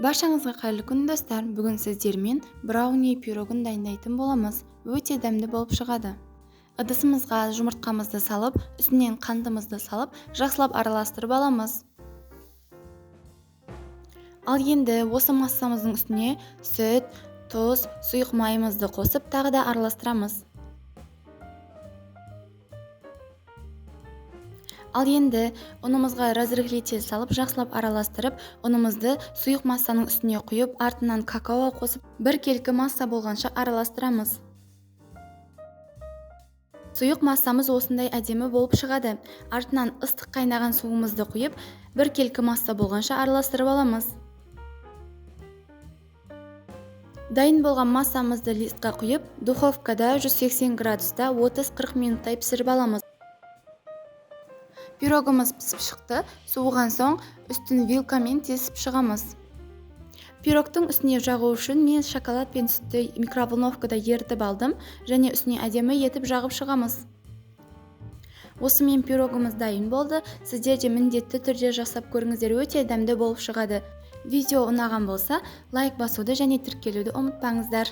Баршаңызға қайырлы күн достар. Бүгін сіздермен брауни пирогын дайындайтын боламыз. Өте дәмді болып шығады. Ыдысымызға жұмыртқамызды салып, үстінен қантымызды салып, жақсылап араластырып аламыз. Ал енді осы массамыздың үстіне сүт, тұз, сұйық майымызды қосып, тағы да араластырамыз. Ал енді ұнымызға разрыхлитель салып, жақсылап араластырып, ұнымызды сұйық массаның үстіне құйып, артынан какао қосып, бір келкі масса болғанша араластырамыз. Сұйық массамыз осындай әдемі болып шығады. Артынан ыстық қайнаған суымызды құйып, бір келкі масса болғанша араластырып аламыз. Дайын болған массамызды листқа құйып, духовкада 180 градуста 30-40 минуттай пісіріп аламыз. Пирогымыз пісіп шықты. Суыған соң үстін вилкамен тесіп шығамыз. Пирогтың үстіне жағу үшін мен шоколад пен сүтті микроволновкада ерітіп алдым, және үстіне әдемі етіп жағып шығамыз. Осымен пирогымыз дайын болды. Сіздер де міндетті түрде жасап көріңіздер, өте дәмді болып шығады. Видео ұнаған болса, лайк басуды және тіркелуді ұмытпаңыздар.